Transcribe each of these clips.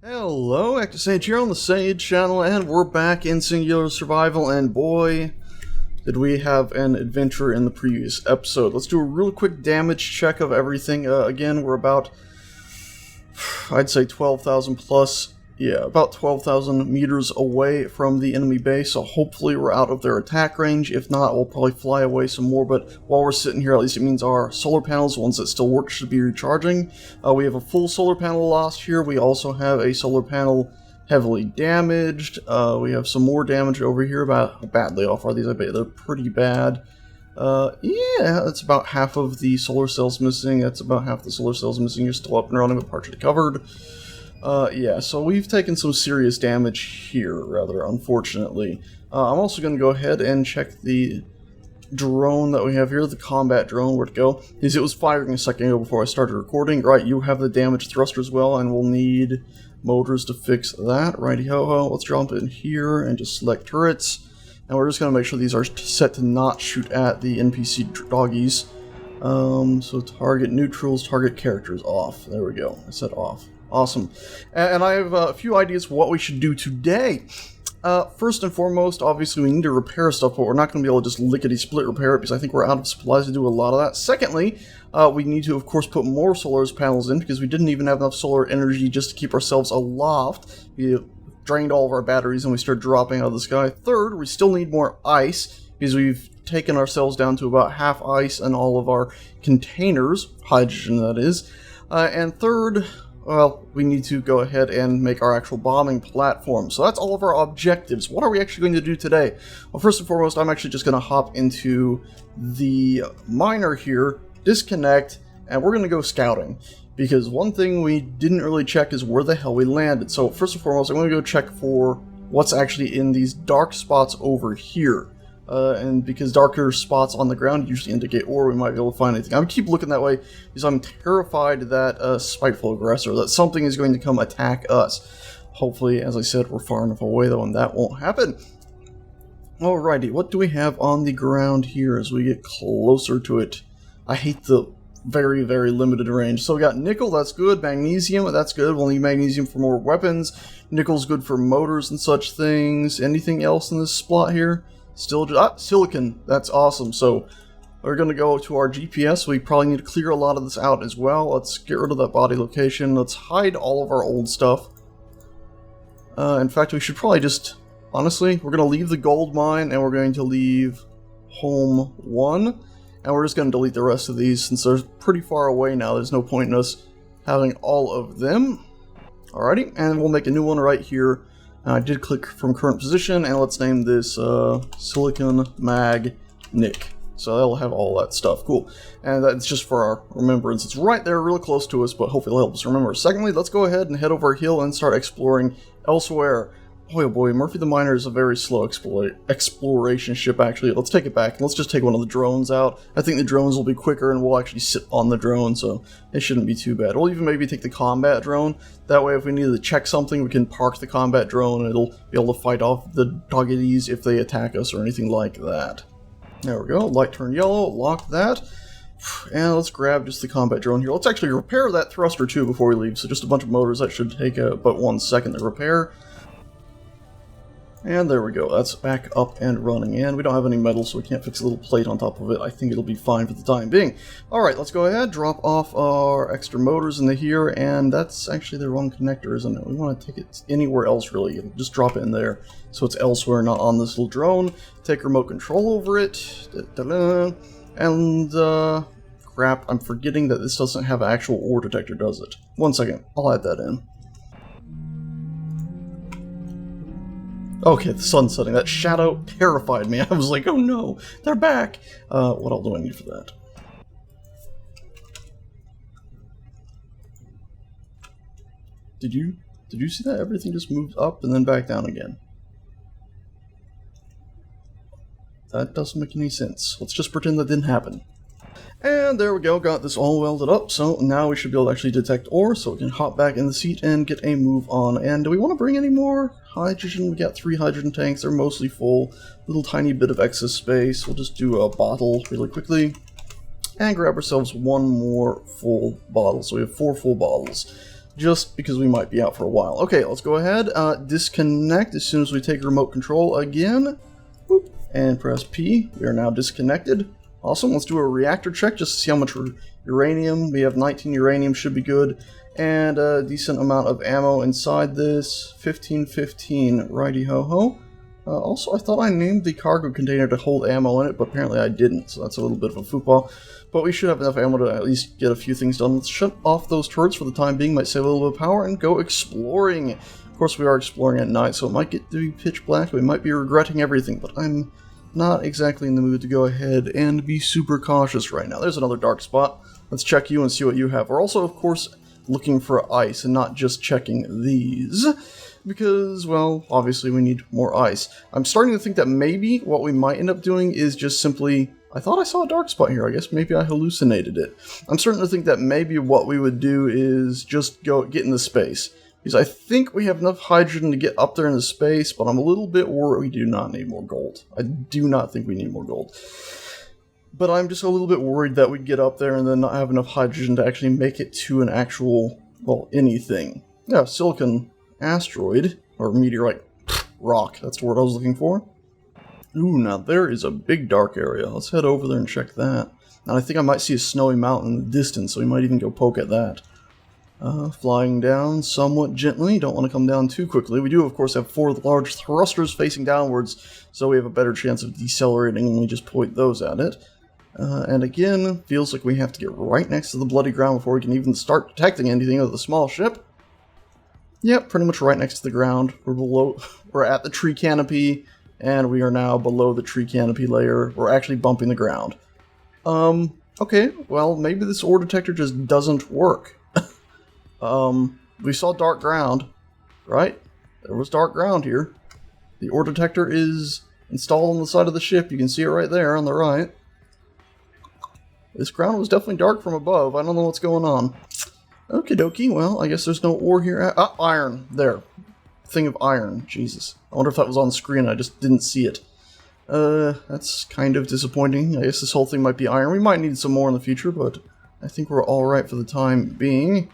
Hello, Active Sage here on the Sage channel, and we're back in Singular Survival, and boy, did we have an adventure in the previous episode. Let's do a real quick damage check of everything. Again, we're about, I'd say 12,000 plus, about 12,000 meters away from the enemy base, so hopefully we're out of their attack range. If not, we'll probably fly away some more, but while we're sitting here, at least it means our solar panels, ones that still work, should be recharging. We have a full solar panel lost here. We also have a solar panel heavily damaged. We have some more damage over here. About how badly off are these? I bet they're pretty bad. Yeah, that's about half of the solar cells missing. That's about half the solar cells missing. You're still up and running, but partially covered. Yeah, so we've taken some serious damage here, rather unfortunately. I'm also going to go ahead and check the drone that we have here, the combat drone. Where'd it go? Because it was firing a second ago before I started recording. Right, you have the damaged thruster as well, and we'll need motors to fix that. Righty-ho-ho, let's jump in here and just select turrets. And we're just going to make sure these are set to not shoot at the NPC doggies. So target neutrals, target characters off. There we go, I said off. Awesome. And I have a few ideas what we should do today. First and foremost, obviously we need to repair stuff, but we're not going to be able to just lickety-split repair it because I think we're out of supplies to do a lot of that. Secondly, we need to, of course, put more solar panels in because we didn't even have enough solar energy just to keep ourselves aloft. We drained all of our batteries and we started dropping out of the sky. Third, we still need more ice because we've taken ourselves down to about half ice in all of our containers, hydrogen that is. And third, well, we need to go ahead and make our actual bombing platform. So that's all of our objectives. What are we actually going to do today? Well, first and foremost, I'm actually just going to hop into the miner here, disconnect, and we're going to go scouting. Because one thing we didn't really check is where the hell we landed. So first and foremost, I'm going to go check for what's actually in these dark spots over here. And because darker spots on the ground usually indicate ore, we might be able to find anything. I would keep looking that way because I'm terrified that spiteful aggressor, that something is going to come attack us. Hopefully, as I said, we're far enough away though, and that won't happen. Alrighty, what do we have on the ground here as we get closer to it? I hate the very, very limited range. So we got nickel, that's good. Magnesium, that's good. We'll need magnesium for more weapons. Nickel's good for motors and such things. Anything else in this spot here? Still just, silicon, that's awesome. So we're going to go to our GPS. We probably need to clear a lot of this out as well. Let's get rid of that body location. Let's hide all of our old stuff. In fact, we should probably just, honestly, we're going to leave the gold mine and we're going to leave home 1. And we're just going to delete the rest of these since they're pretty far away now. There's no point in us having all of them. Alrighty, and we'll make a new one right here. I did click from current position, and let's name this Silicon Mag Nick. So that'll have all that stuff. Cool. And that's just for our remembrance. It's right there, really close to us, but hopefully it'll help us remember. Secondly, let's go ahead and head over a hill and start exploring elsewhere. Boy, oh boy, Murphy the Miner is a very slow exploration ship, actually. Let's take it back. Let's just take one of the drones out. I think the drones will be quicker, and we'll actually sit on the drone, so it shouldn't be too bad. We'll even maybe take the combat drone. That way, if we need to check something, we can park the combat drone, and it'll be able to fight off the doggities if they attack us or anything like that. There we go. Light turn yellow. Lock that. And let's grab just the combat drone here. Let's actually repair that thruster, too, before we leave. So just a bunch of motors. That should take about 1 second to repair. And there we go, that's back up and running, and we don't have any metal, so we can't fix a little plate on top of it. I think it'll be fine for the time being. Alright, let's go ahead, drop off our extra motors into here, and that's actually the wrong connector, isn't it? We want to take it anywhere else, really. Just drop it in there, so it's elsewhere, not on this little drone. Take remote control over it, and, crap, I'm forgetting that this doesn't have an actual ore detector, does it? 1 second, I'll add that in. Okay, the sun's setting. That shadow terrified me. I was like, oh no, they're back. What all do I need for that? Did you see that? Everything just moved up and then back down again. That doesn't make any sense. Let's just pretend that didn't happen. And there we go, got this all welded up, so now we should be able to actually detect ore, so we can hop back in the seat and get a move on. And do we want to bring any more hydrogen? We got 3 hydrogen tanks, they're mostly full. Little tiny bit of excess space. We'll just do a bottle really quickly. And grab ourselves 1 more full bottle, so we have 4 full bottles. just because we might be out for a while. Okay, let's go ahead, disconnect as soon as we take remote control again. Boop, and press P. We are now disconnected. Awesome, let's do a reactor check just to see how much uranium. We have 19 uranium, should be good. And a decent amount of ammo inside this. 15, righty-ho-ho. Also, I thought I named the cargo container to hold ammo in it, but apparently I didn't, so that's a little bit of a football. But we should have enough ammo to at least get a few things done. Let's shut off those turrets for the time being, might save a little bit of power, and go exploring. Of course, we are exploring at night, so it might get to be pitch black. We might be regretting everything, but I'm not exactly in the mood to go ahead and be super cautious right now. There's another dark spot. Let's check you and see what you have. We're also, of course, looking for ice and not just checking these. Because, well, obviously we need more ice. I'm starting to think that maybe what we might end up doing is just simply... I thought I saw a dark spot here. I guess maybe I hallucinated it. I'm starting to think that maybe what we would do is just get into space. Because I think we have enough hydrogen to get up there into space, but I'm a little bit worried we do not need more gold. I do not think we need more gold. But I'm just a little bit worried that we'd get up there and then not have enough hydrogen to actually make it to an actual, well, anything. Yeah, silicon asteroid, or meteorite rock, that's the word I was looking for. Ooh, now there is a big dark area. Let's head over there and check that. And I think I might see a snowy mountain in the distance, so we might even go poke at that. Flying down somewhat gently, don't want to come down too quickly. We do, of course, have 4 large thrusters facing downwards, so we have a better chance of decelerating when we just point those at it. And again, feels like we have to get right next to the bloody ground before we can even start detecting anything of the small ship. Yep, pretty much right next to the ground. We're at the tree canopy, and we are now below the tree canopy layer. We're actually bumping the ground. Okay, well, maybe this ore detector just doesn't work. We saw dark ground, right? There was dark ground here. The ore detector is installed on the side of the ship. You can see it right there on the right. This ground was definitely dark from above. I don't know what's going on. Okie dokie, well, I guess there's no ore here. Ah, iron. There. Thing of iron. Jesus. I wonder if that was on the screen. I just didn't see it. That's kind of disappointing. I guess this whole thing might be iron. We might need some more in the future, but I think we're alright for the time being.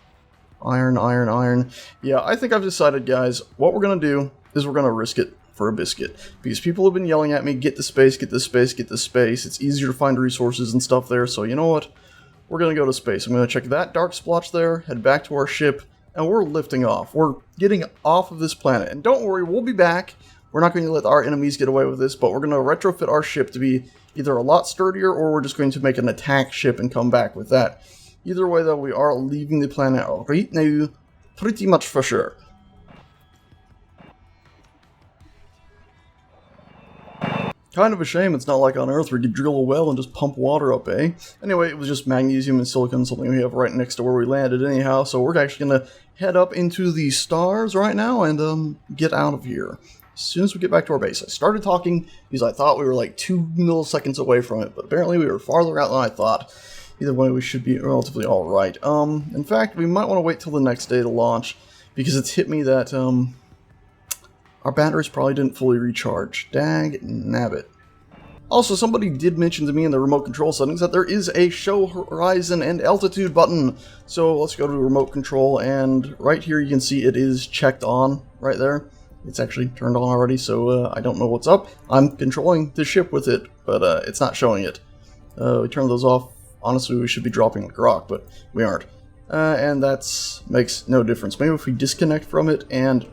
Iron, iron, iron. Yeah, I think I've decided, guys, what we're going to do is we're going to risk it for a biscuit. Because people have been yelling at me, get the space, get the space, get the space. It's easier to find resources and stuff there, so you know what? We're going to go to space. I'm going to check that dark splotch there, head back to our ship, and we're lifting off. We're getting off of this planet. And don't worry, we'll be back. We're not going to let our enemies get away with this, but we're going to retrofit our ship to be either a lot sturdier, or we're just going to make an attack ship and come back with that. Either way, though, we are leaving the planet right now, pretty much for sure. Kind of a shame it's not like on Earth where you could drill a well and just pump water up, eh? Anyway, it was just magnesium and silicon, something we have right next to where we landed anyhow, so we're actually going to head up into the stars right now and get out of here. As soon as we get back to our base. I started talking because I thought we were like 2 milliseconds away from it, but apparently we were farther out than I thought. Either way, we should be relatively alright. In fact, we might want to wait till the next day to launch, because it's hit me that, our batteries probably didn't fully recharge. Dag nabbit. Also, somebody did mention to me in the remote control settings that there is a show horizon and altitude button. So let's go to remote control, and right here you can see it is checked on right there. It's actually turned on already, so I don't know what's up. I'm controlling the ship with it, but it's not showing it. We turn those off. Honestly, we should be dropping like rock, but we aren't. And that makes no difference. Maybe if we disconnect from it and...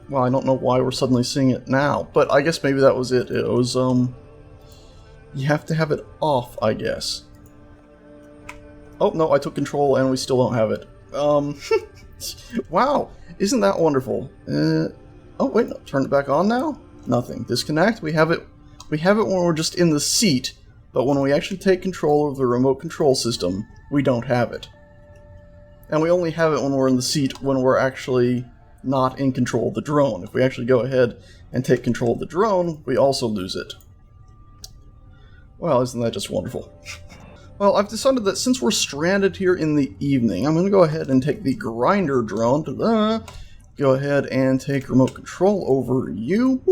Well, I don't know why we're suddenly seeing it now, but I guess maybe that was it. It was, you have to have it off, I guess. Oh, no, I took control and we still don't have it. Wow, isn't that wonderful? Oh, wait, no, turn it back on now? Nothing. Disconnect, we have it when we're just in the seat, but when we actually take control of the remote control system, we don't have it. And we only have it when we're in the seat when we're actually not in control of the drone. If we actually go ahead and take control of the drone, we also lose it. Well, isn't that just wonderful? Well, I've decided that since we're stranded here in the evening, I'm going to go ahead and take the grinder drone. Go ahead and take remote control over you.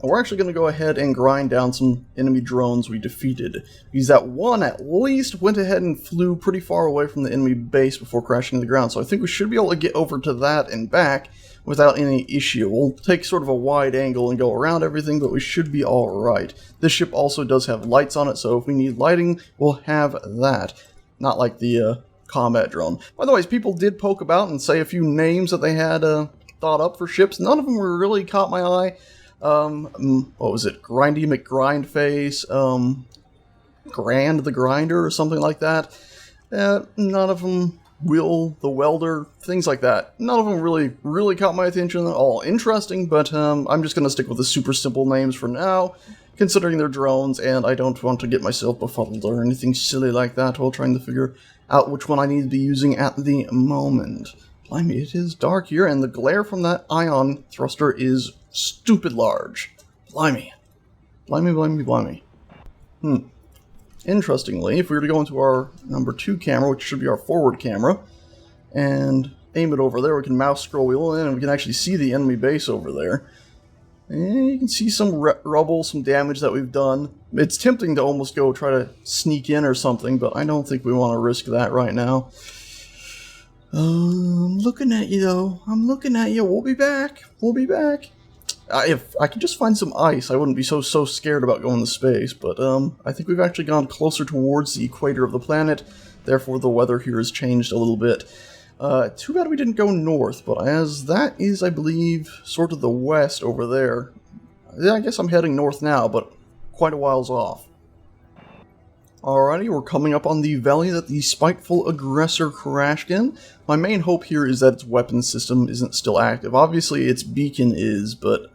And we're actually going to go ahead and grind down some enemy drones we defeated. Because that one at least went ahead and flew pretty far away from the enemy base before crashing to the ground. So I think we should be able to get over to that and back without any issue. We'll take sort of a wide angle and go around everything, but we should be alright. This ship also does have lights on it, so if we need lighting, we'll have that. Not like the combat drone. By the way, people did poke about and say a few names that they had thought up for ships. None of them were really caught my eye. What was it? Grindy McGrindface, Grand the Grinder, or something like that. None of them. Will the Welder, things like that. None of them really caught my attention at all. Interesting, but I'm just going to stick with the super simple names for now, considering they're drones, and I don't want to get myself befuddled or anything silly like that while trying to figure out which one I need to be using at the moment. Blimey, it is dark here, and the glare from that ion thruster is stupid large. Blimey. Blimey. Interestingly, if we were to go into our number 2 camera, which should be our forward camera, and aim it over there, we can mouse scroll wheel in, and we can actually see the enemy base over there. And you can see some rubble, some damage that we've done. It's tempting to almost go try to sneak in or something, but I don't think we want to risk that right now. I'm looking at you, though. I'm looking at you. We'll be back. If I could just find some ice, I wouldn't be so scared about going to space, but I think we've actually gone closer towards the equator of the planet, therefore the weather here has changed a little bit. Too bad we didn't go north, but as that is, I believe, sort of the west over there. Yeah, I guess I'm heading north now, but quite a whiles off. Alrighty, we're coming up on the valley that the spiteful aggressor crashed in. My main hope here is that its weapons system isn't still active. Obviously, its beacon is, but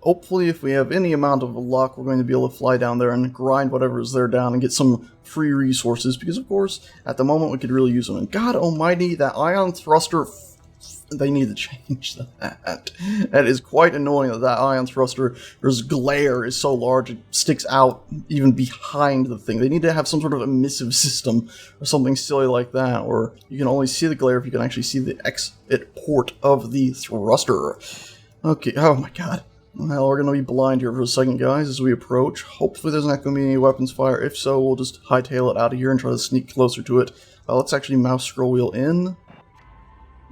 hopefully if we have any amount of luck, we're going to be able to fly down there and grind whatever is there down and get some free resources, because of course, at the moment we could really use them. And God almighty, that ion thruster, they need to change that. That is quite annoying that ion thruster's glare is so large it sticks out even behind the thing. They need to have some sort of emissive system or something silly like that, or you can only see the glare if you can actually see the exit port of the thruster. Okay, oh my god. Well, we're going to be blind here for a second, guys, as we approach. Hopefully there's not going to be any weapons fire. If so, we'll just hightail it out of here and try to sneak closer to it. Let's actually mouse scroll wheel in.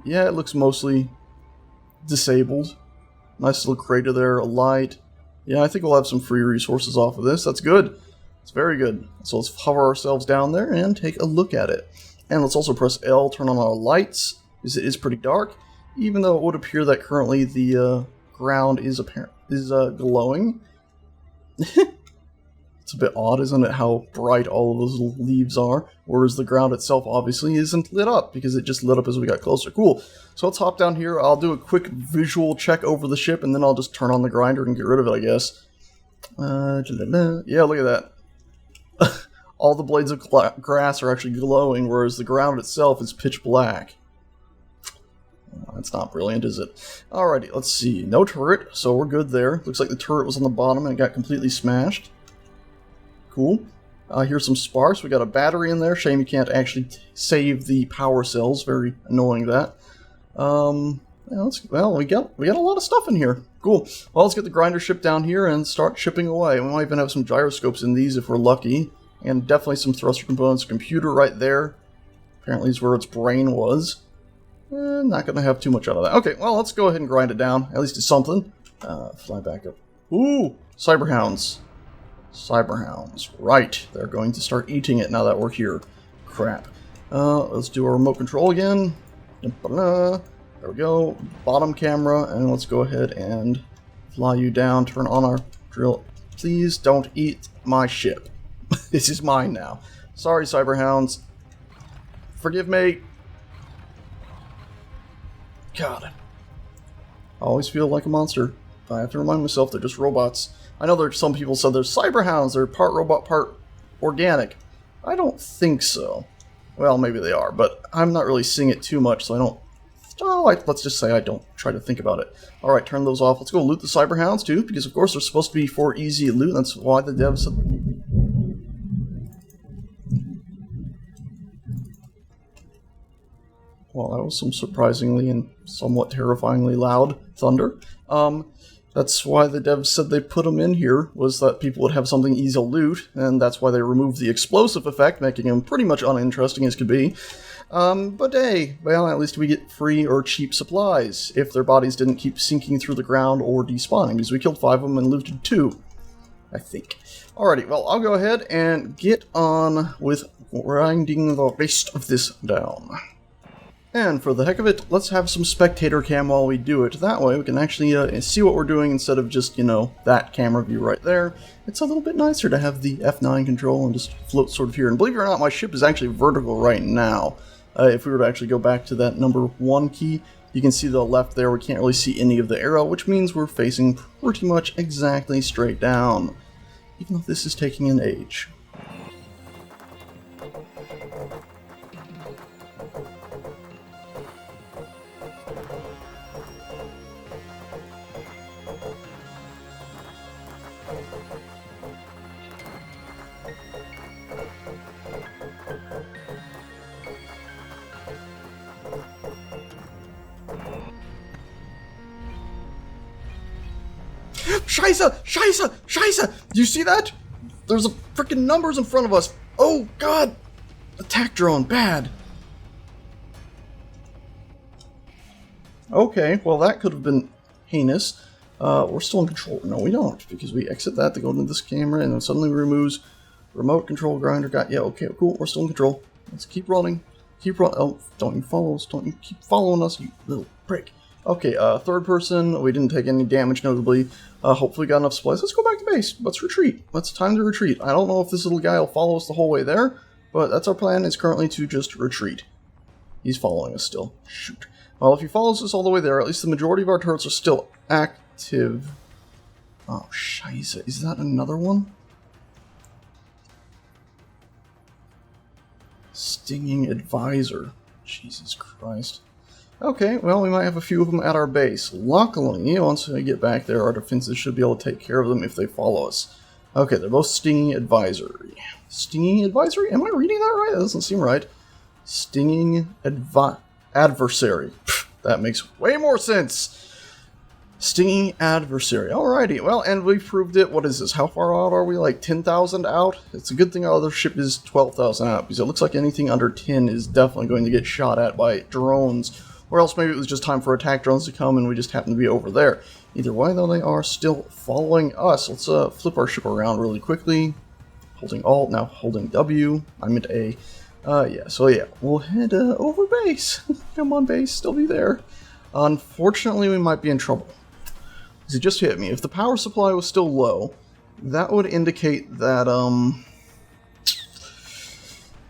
Yeah, it looks mostly disabled. Nice little crater there, a light. Yeah, I think we'll have some free resources off of this. That's good. It's very good. So let's hover ourselves down there and take a look at it. And let's also press L, turn on our lights, because it is pretty dark. Even though it would appear that currently the ground is glowing. It's a bit odd, isn't it, how bright all of those little leaves are, whereas the ground itself obviously isn't lit up, because it just lit up as we got closer. Cool. So let's hop down here. I'll do a quick visual check over the ship, and then I'll just turn on the grinder and get rid of it, I guess. Yeah, look at that. All the blades of grass are actually glowing, whereas the ground itself is pitch black. That's not brilliant, is it? Alrighty, let's see. No turret, so we're good there. Looks like the turret was on the bottom and it got completely smashed. Cool. Here's some sparks. We got a battery in there. Shame you can't actually save the power cells. Very annoying that. Well, we got a lot of stuff in here. Cool. Well, let's get the grinder ship down here and start shipping away. We might even have some gyroscopes in these if we're lucky, and definitely some thruster components. Computer right there. Apparently is where its brain was. Not gonna have too much out of that. Okay, well, let's go ahead and grind it down. At least do something. Fly back up. Ooh, cyberhounds. Cyberhounds. Right. They're going to start eating it now that we're here. Crap. Let's do our remote control again. There we go. Bottom camera, and let's go ahead and fly you down. Turn on our drill. Please don't eat my ship. This is mine now. Sorry, cyberhounds. Forgive me. God. I always feel like a monster. I have to remind myself they're just robots. I know there's some people said they're cyberhounds, they're part robot, part organic. I don't think so. Well, maybe they are, but I'm not really seeing it too much, so I don't... let's just say I don't try to think about it. Alright, turn those off. Let's go loot the cyberhounds, too, because of course they're supposed to be for easy loot. That's why the devs said... Well, that was some surprisingly and somewhat terrifyingly loud thunder. That's why the devs said they put them in here, was that people would have something easy to loot, and that's why they removed the explosive effect, making them pretty much uninteresting as could be. But hey, well, at least we get free or cheap supplies, if their bodies didn't keep sinking through the ground or despawning, because we killed 5 of them and looted 2, I think. Alrighty, well, I'll go ahead and get on with grinding the rest of this down. And for the heck of it, let's have some spectator cam while we do it. That way we can actually see what we're doing instead of just, that camera view right there. It's a little bit nicer to have the F9 control and just float sort of here. And believe it or not, my ship is actually vertical right now. If we were to actually go back to that number 1 key, you can see the left there, we can't really see any of the arrow, which means we're facing pretty much exactly straight down. Even though this is taking an age. Scheiße! Scheiße! Scheiße! Do you see that? There's a freaking numbers in front of us. Oh, God! Attack drone, bad. Okay, well that could have been heinous. We're still in control. No, we don't, because we exit that to go into this camera, and then suddenly removes remote control grinder. Yeah, okay, cool. We're still in control. Let's keep running. Keep running. Oh, don't you follow us. Don't you keep following us, you little prick. Okay, third person. We didn't take any damage, notably. Hopefully got enough supplies. Let's go back to base. Let's retreat. It's time to retreat. I don't know if this little guy will follow us the whole way there, but that's our plan, is currently to just retreat. He's following us still. Shoot. Well, if he follows us all the way there, at least the majority of our turrets are still active. Oh, scheiße. Is that another one? Stinging Advisor. Jesus Christ. Okay, well, we might have a few of them at our base. Luckily, once we get back there, our defenses should be able to take care of them if they follow us. Okay, they're both Stinging Advisory. Stinging Advisory? Am I reading that right? That doesn't seem right. Stinging Adversary. Pfft, that makes way more sense. Stinging Adversary. Alrighty, well, and we've proved it. What is this? How far out are we? Like 10,000 out? It's a good thing our other ship is 12,000 out, because it looks like anything under 10 is definitely going to get shot at by drones. Or else maybe it was just time for attack drones to come and we just happen to be over there. Either way, though, they are still following us. Let's flip our ship around really quickly. Holding Alt, now holding W. I meant A. Yeah, we'll head over base. Come on, base, still be there. Unfortunately, we might be in trouble. Because it just hit me. If the power supply was still low, that would indicate that,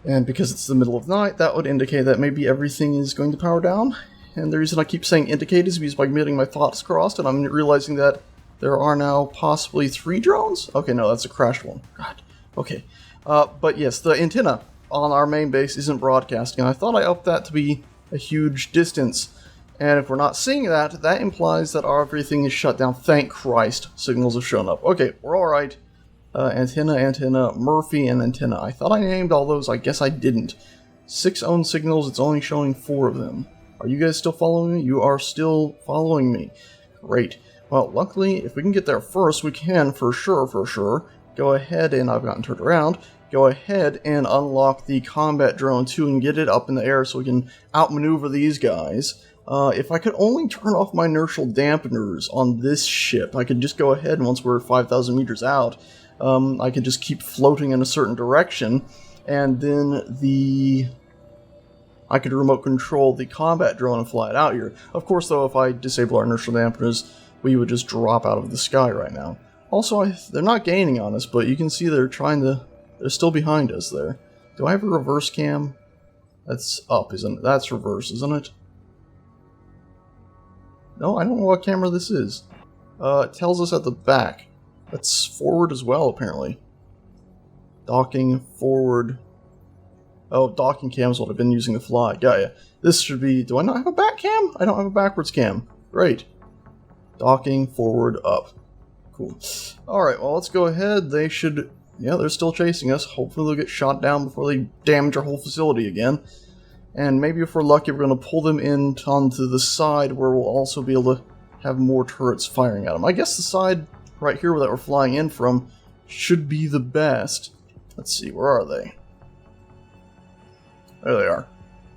and because it's the middle of the night, that would indicate that maybe everything is going to power down. And the reason I keep saying indicate is because by getting my thoughts crossed, and I'm realizing that there are now possibly 3 drones? Okay, no, that's a crashed one. God. Okay. But yes, the antenna on our main base isn't broadcasting. I thought I upped that to be a huge distance. And if we're not seeing that, that implies that everything is shut down. Thank Christ, signals have shown up. Okay, we're alright. Antenna, Murphy, and antenna. I thought I named all those. I guess I didn't. 6 owned signals, it's only showing 4 of them. Are you guys still following me? You are still following me. Great. Well, luckily, if we can get there first, we can, for sure, go ahead, and I've gotten turned around, go ahead and unlock the combat drone too and get it up in the air so we can outmaneuver these guys. If I could only turn off my inertial dampeners on this ship, I could just go ahead, and once we're 5,000 meters out, I could just keep floating in a certain direction, and then I could remote control the combat drone and fly it out here. Of course, though, if I disable our inertial dampeners, we would just drop out of the sky right now. Also, they're not gaining on us, but you can see they're still behind us there. Do I have a reverse cam? That's up, isn't it? That's reverse, isn't it? No, I don't know what camera this is. It tells us at the back. That's forward as well, apparently. Docking, forward. Oh, docking cam is what I've been using to fly. Got ya. This should be... Do I not have a back cam? I don't have a backwards cam. Great. Docking, forward, up. Cool. Alright, well, let's go ahead. They should... Yeah, they're still chasing us. Hopefully they'll get shot down before they damage our whole facility again. And maybe if we're lucky, we're going to pull them in onto the side where we'll also be able to have more turrets firing at them. I guess the side right here that we're flying in from should be the best. Let's see, where are they? There they are.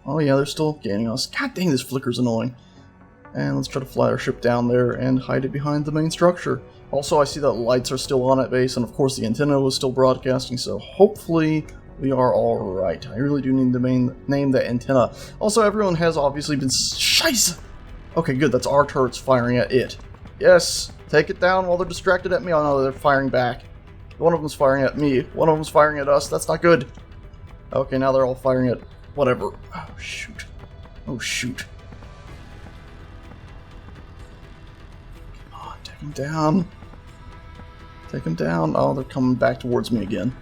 Oh yeah, they're still gaining us. God dang, this flicker's annoying. And let's try to fly our ship down there and hide it behind the main structure. Also, I see that lights are still on at base, and of course the antenna was still broadcasting, so hopefully we are alright. I really do need to name that antenna. Also, everyone has obviously been Scheisse! Okay, good, that's our turrets firing at it. Yes, take it down while they're distracted at me. Oh no, they're firing back. One of them's firing at me, one of them's firing at us. That's not good. Okay, now they're all firing at whatever. Oh, shoot. Oh, shoot. Come on, take him down. Take him down. Oh, they're coming back towards me again.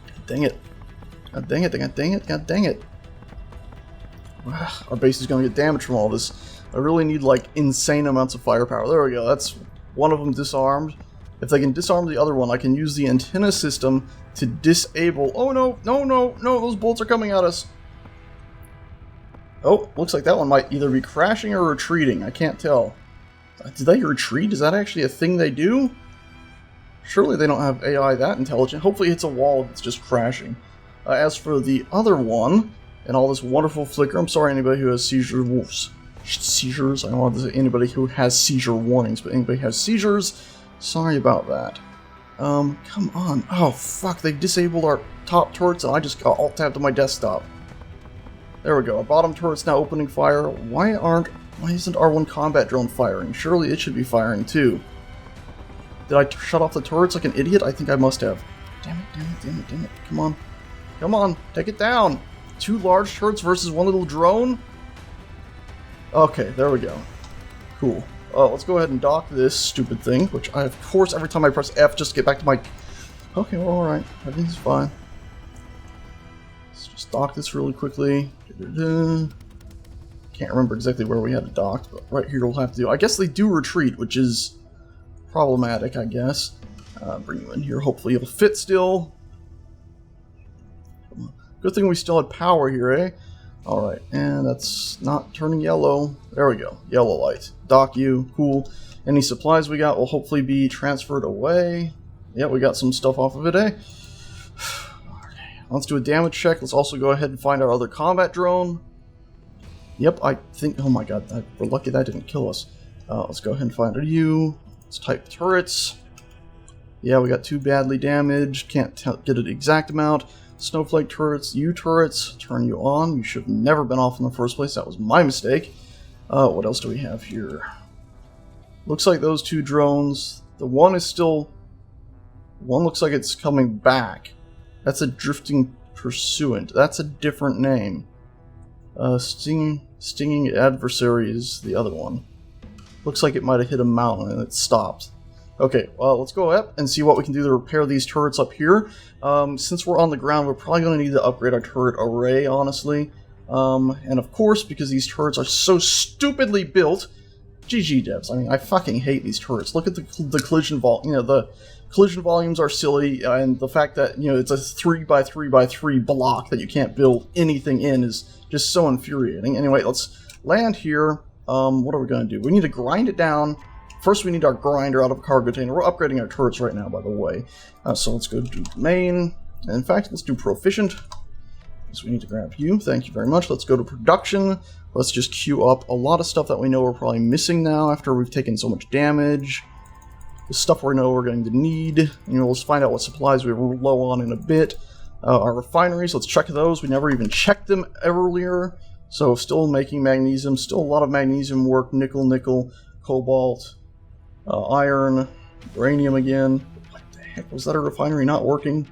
God dang it. God dang it, god dang it, god dang it. Our base is going to get damaged from all this. I really need, like, insane amounts of firepower. There we go. That's one of them disarmed. If they can disarm the other one, I can use the antenna system to disable... Oh, no, no, no, no, those bolts are coming at us. Oh, looks like that one might either be crashing or retreating. I can't tell. Did they retreat? Is that actually a thing they do? Surely they don't have AI that intelligent. Hopefully it's a wall that's just crashing. As for the other one, and all this wonderful flicker, I'm sorry anybody who has seizures. I don't want to say anybody who has seizure warnings, but anybody who has seizures, sorry about that. Come on. Oh, fuck, they disabled our top turrets, and I just got alt-tabbed to my desktop. There we go. Our bottom turret's now opening fire. Why isn't our one combat drone firing? Surely it should be firing too. Did I shut off the turrets like an idiot? I think I must have. Damn it, damn it, damn it, damn it. Come on. Come on, take it down. 2 large turrets versus 1 little drone? Okay, there we go. Cool. Let's go ahead and dock this stupid thing, which I, of course, every time I press F, just get back to my... Okay, well, alright. Everything's fine. Let's just dock this really quickly. Can't remember exactly where we had it docked, but right here we'll have to do... I guess they do retreat, which is problematic, I guess. Bring you in here. Hopefully it'll fit still. Good thing we still had power here, eh? Alright, and that's not turning yellow. There we go. Yellow light. Dock you. Cool. Any supplies we got will hopefully be transferred away. Yeah, we got some stuff off of it, eh? Okay, let's do a damage check. Let's also go ahead and find our other combat drone. Yep, I think... Oh my god, we're lucky that didn't kill us. Let's go ahead and find you. Let's type turrets. Yeah, we got 2 badly damaged. Can't get an exact amount. Snowflake turrets, you turrets, turn you on. You should have never been off in the first place. That was my mistake. What else do we have here? Looks like those 2 drones. The one is still... One looks like it's coming back. That's a drifting pursuant. That's a different name. Stinging adversary is the other one. Looks like it might have hit a mountain and it stopped. Okay, well, let's go up and see what we can do to repair these turrets up here. Since we're on the ground, we're probably going to need to upgrade our turret array, honestly. And of course, because these turrets are so stupidly built, GG devs. I mean, I fucking hate these turrets. Look at the collision volume. You know, the collision volumes are silly, and the fact that, you know, it's a 3x3x3 block that you can't build anything in is just so infuriating. Anyway, let's land here. What are we going to do? We need to grind it down. First, we need our grinder out of a cargo container. We're upgrading our turrets right now, by the way. So let's go do main. And in fact, let's do proficient. So we need to grab you. Thank you very much. Let's go to production. Let's just queue up a lot of stuff that we know we're probably missing now after we've taken so much damage. The stuff we know we're going to need. You know, let's find out what supplies we were low on in a bit. Our refineries, let's check those. We never even checked them earlier. So still making magnesium. Still a lot of magnesium work. Nickel, cobalt. Iron, uranium again. What the heck? Was that a refinery not working?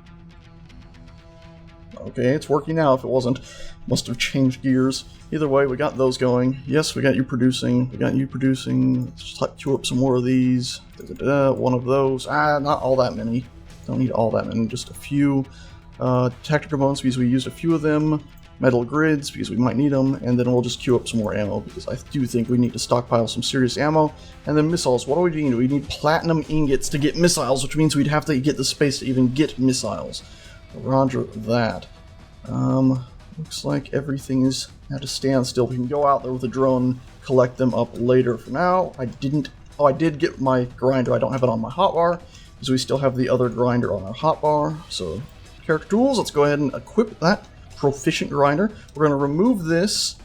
Okay, it's working now if it wasn't. Must have changed gears. Either way, we got those going. Yes, we got you producing. We got you producing. Let's just queue up some more of these. One of those. Not all that many. Don't need all that many, just a few. Detector components because we used a few of them. Metal grids because we might need them, and then we'll just queue up some more ammo because I do think we need to stockpile some serious ammo. And then missiles. What do we need? We need platinum ingots to get missiles, which means we'd have to get the space to even get missiles. Roger that. Looks like everything is at a standstill. We can go out there with a drone, collect them up later. For now, I didn't... Oh, I did get my grinder. I don't have it on my hotbar, because we still have the other grinder on our hotbar. So, character tools, let's go ahead and equip that proficient grinder. We're going to remove this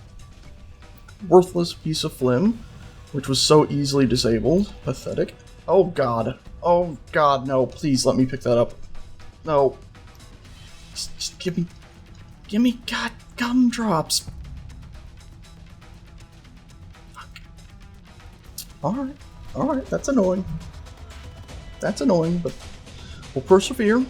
worthless piece of phlegm, which was so easily disabled. Pathetic. Oh god. Oh god, no. Please let me pick that up. No. Just give me god gumdrops. Fuck. Alright, that's annoying. That's annoying, but we'll persevere.